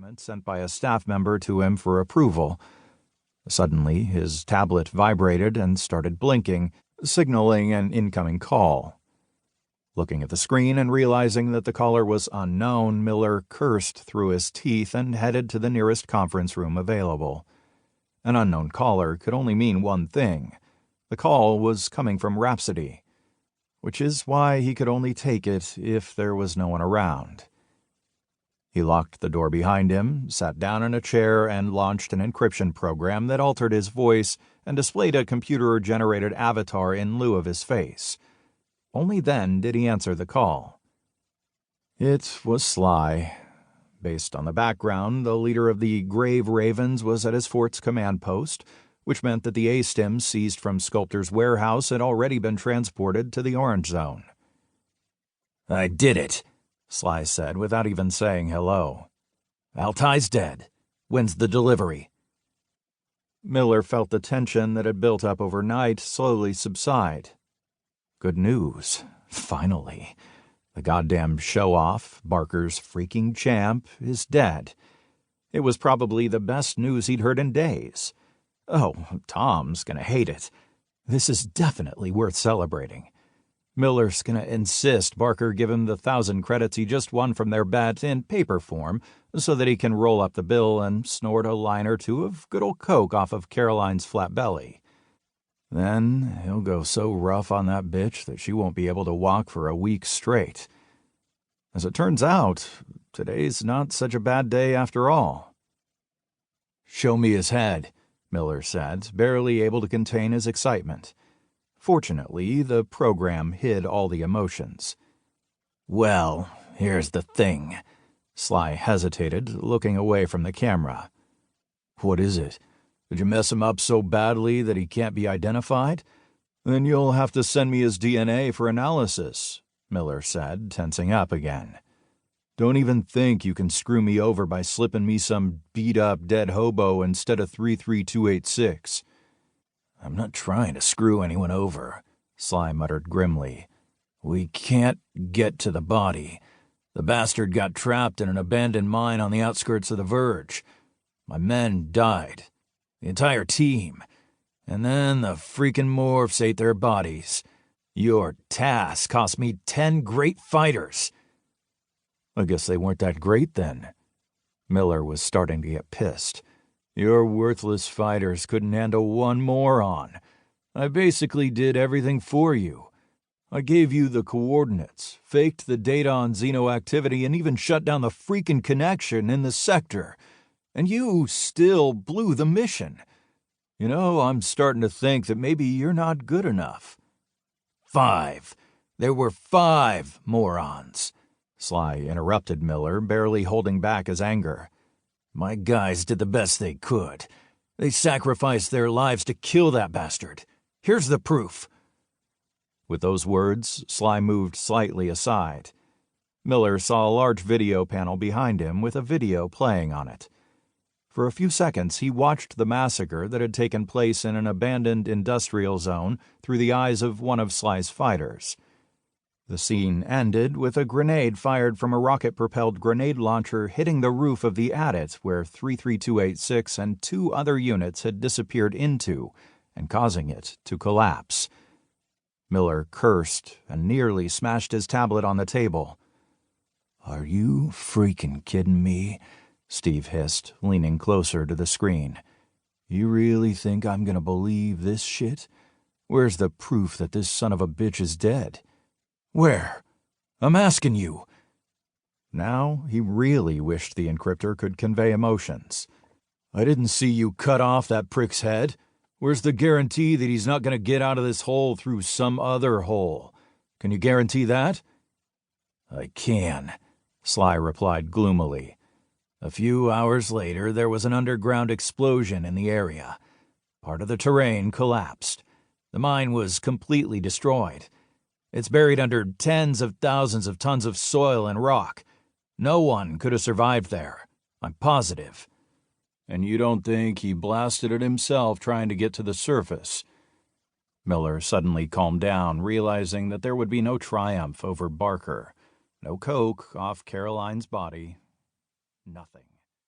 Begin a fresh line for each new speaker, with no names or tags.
document sent by a staff member to him for approval. Suddenly, his tablet vibrated and started blinking, signaling an incoming call. Looking at the screen and realizing that the caller was unknown, Miller cursed through his teeth and headed to the nearest conference room available. An unknown caller could only mean one thing. The call was coming from Rhapsody, which is why he could only take it if there was no one around. He locked the door behind him, sat down in a chair, and launched an encryption program that altered his voice and displayed a computer-generated avatar in lieu of his face. Only then did he answer the call. It was Sly. Based on the background, the leader of the Grave Ravens was at his fort's command post, which meant that the A-stim seized from Sculptor's warehouse had already been transported to the Orange Zone.
"I did it,"
Sly said without even saying hello.
"Altai's dead. When's the delivery?"
Miller felt the tension that had built up overnight slowly subside. Good news. Finally. The goddamn show-off, Barker's freaking champ, is dead. It was probably the best news he'd heard in days. Oh, Tom's gonna hate it. This is definitely worth celebrating. Miller's gonna insist Barker give him the 1,000 credits he just won from their bet in paper form so that he can roll up the bill and snort a line or two of good old coke off of Caroline's flat belly. Then he'll go so rough on that bitch that she won't be able to walk for a week straight. As it turns out, today's not such a bad day after all.
"Show me his head," Miller said, barely able to contain his excitement.
Fortunately, the program hid all the emotions.
"Well, here's the thing."
Sly hesitated, looking away from the camera.
"What is it? Did you mess him up so badly that he can't be identified?"
"Then you'll have to send me his DNA for analysis," Miller said, tensing up again. "Don't even think you can screw me over by slipping me some beat-up dead hobo instead of 33286.
"I'm not trying to screw anyone over," Sly muttered grimly. "We can't get to the body. The bastard got trapped in an abandoned mine on the outskirts of the Verge. My men died. The entire team. And then the freaking morphs ate their bodies. Your task cost me 10 great fighters."
"I guess they weren't that great then." Miller was starting to get pissed. "Your worthless fighters couldn't handle one moron. I basically did everything for you. I gave you the coordinates, faked the data on Xeno activity, and even shut down the freaking connection in the sector. And you still blew the mission. You know, I'm starting to think that maybe you're not good enough."
5. There were 5 morons,"
Sly interrupted Miller, barely holding back his anger.
"My guys did the best they could. They sacrificed their lives to kill that bastard. Here's the proof."
With those words, Sly moved slightly aside. Miller saw a large video panel behind him with a video playing on it. For a few seconds, he watched the massacre that had taken place in an abandoned industrial zone through the eyes of one of Sly's fighters. The scene ended with a grenade fired from a rocket-propelled grenade launcher hitting the roof of the adit where 33286 and 2 other units had disappeared into and causing it to collapse. Miller cursed and nearly smashed his tablet on the table.
"Are you freaking kidding me?"
Steve hissed, leaning closer to the screen. "You really think I'm gonna believe this shit? Where's the proof that this son of a bitch is dead?"
"Where? I'm asking you."
Now he really wished the encryptor could convey emotions.
"I didn't see you cut off that prick's head. Where's the guarantee that he's not going to get out of this hole through some other hole? Can you guarantee that?"
"I can," Sly replied gloomily.
A few hours later, there was an underground explosion in the area. Part of the terrain collapsed. The mine was completely destroyed. It's buried under tens of thousands of tons of soil and rock. No one could have survived there. I'm positive."
"And you don't think he blasted it himself trying to get to the surface?" Miller suddenly calmed down, realizing that there would be no triumph over Barker. No coke off Caroline's body. Nothing.